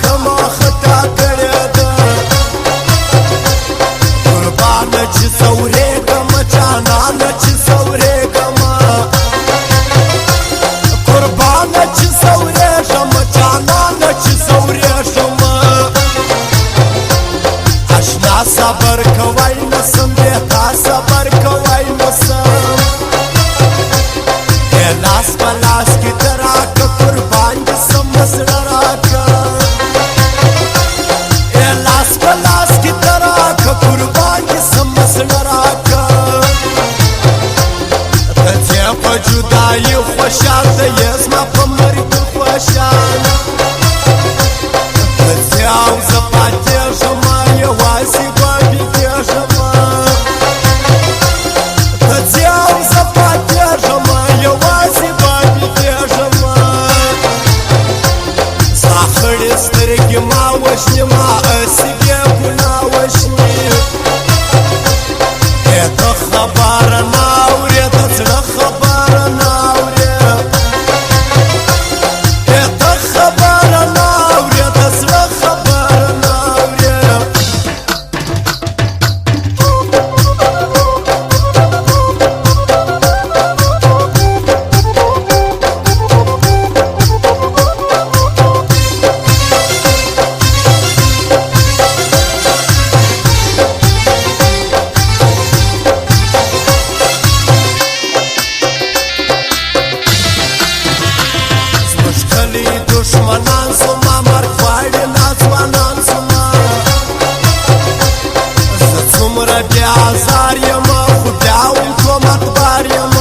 کما خطا کړې ده قربانه چې ځورېږم جانانه چې ځورېږم قربانه چې ځورېږم جانانه چې ځورېږم اشنا صبر کوی نسم بې تا صبر کوی نسم لاس په لاس کې ته راکړه قربان دې سم زړه راکړه لاس په لاس کې ته راکړه قربان دې سم زړه راکړه ته چې په جدایي خوشحال ته یې زما په مرګ خوشحال ته چې او زه پاتېږم یوازې به بېدېږم ته چې او زه پاتېږم یوازې به بېدېږم ستا خړې سترګې ما وژني ما هسې بې ګناه وژني ته خبره نه اورې د زړه خبره نه اورې ته خبره نه اورې د زړه خبره نه اورې دشمنان زما مرګ غواړي ناځوانان زما زه څومره بې ازار یم خو بیا هم تهمتبار یم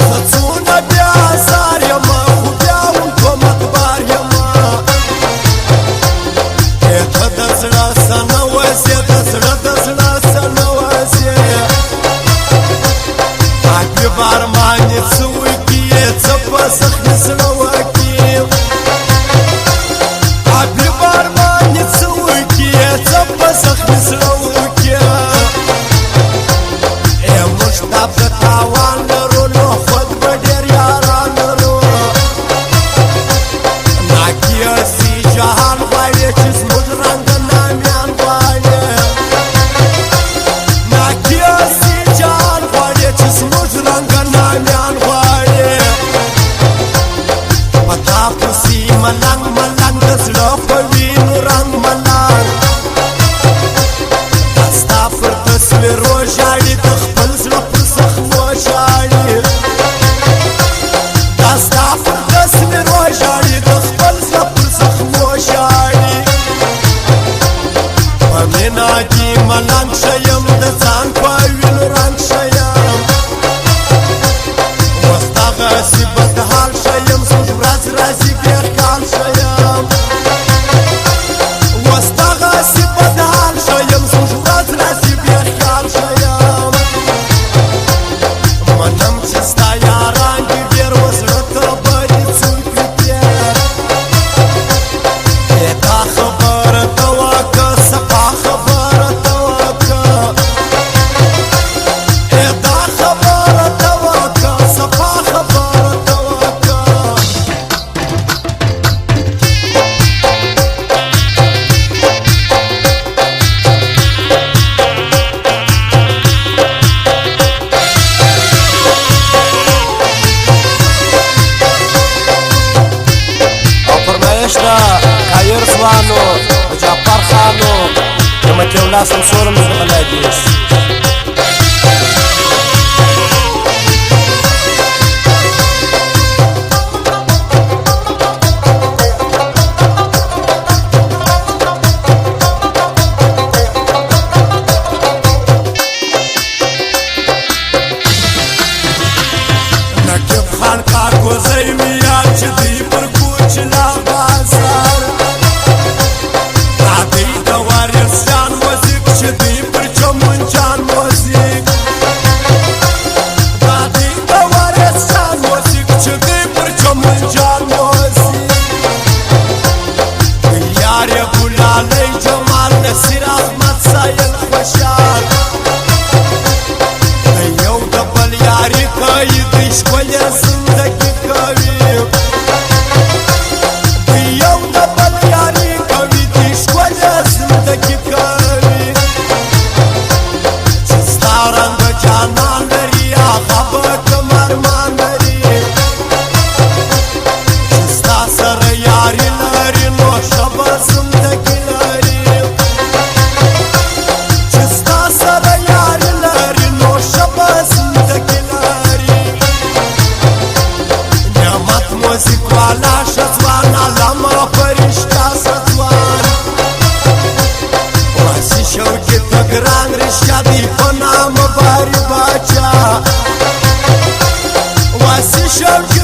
زه څومره بې ازار یم خو بیا هم تهمتبار یم ته د زړه څه نه وځې د زړه د زړه څه نه وځې حبیب ارمانې څه وکړي څه په زخمي زړه وکړي حبیب ارمانې څه وکړي څه په زخمي زړه وکړي موږ ته په تاوان لرو نو خود به ډېر یاران لرو ناکیه سي جهان غواړي چې زموږ رنګه نامیان غواړي ناکیه سي جهان غواړي چې زموږ رنګه نامیان غواړي پتا پسې ملنګ ملنګ د زړه په وینو رنګ ملنګ دا ستا پر تصویرو ژاړي د خپل زړه پر زخمو ژاړي دا ستا پر تصویرو ژاړي د خپل زړه پر زخمو ژاړي په مینه کې ملنګ شیم د ځان په وینو رنګ شیم اوس دغسې بدحال شیم زموږ ورځ راځي بیا خیال شیم اوس دغسې بدحال شیم زموږ ورځ راځي بیا خیال شیم منم چې ستا یاران دي ډېر و زړه ته به دې څوکې تېر دا خبره ته وکړه صفا خبره ته وکړه دا خبره ته وکړه صفا خبره ته وکړه او فرمایش ده کایر ځوانو د جعفر خانو د متي الله سمسور مې د بلادیس نقیب خان کاکوزی مې یاد چې دی پر کوچ لا بازار راځي د وارثان موزیک چې دی پر چمن جان موزیک راځي د وارثان موزیک چې دی پر چمن جان موزیک یار ګلالۍ جمال نصیر احمد سایل خوشحال یو د بل یاري کوي د ښکلې زندګي کوي د الشرق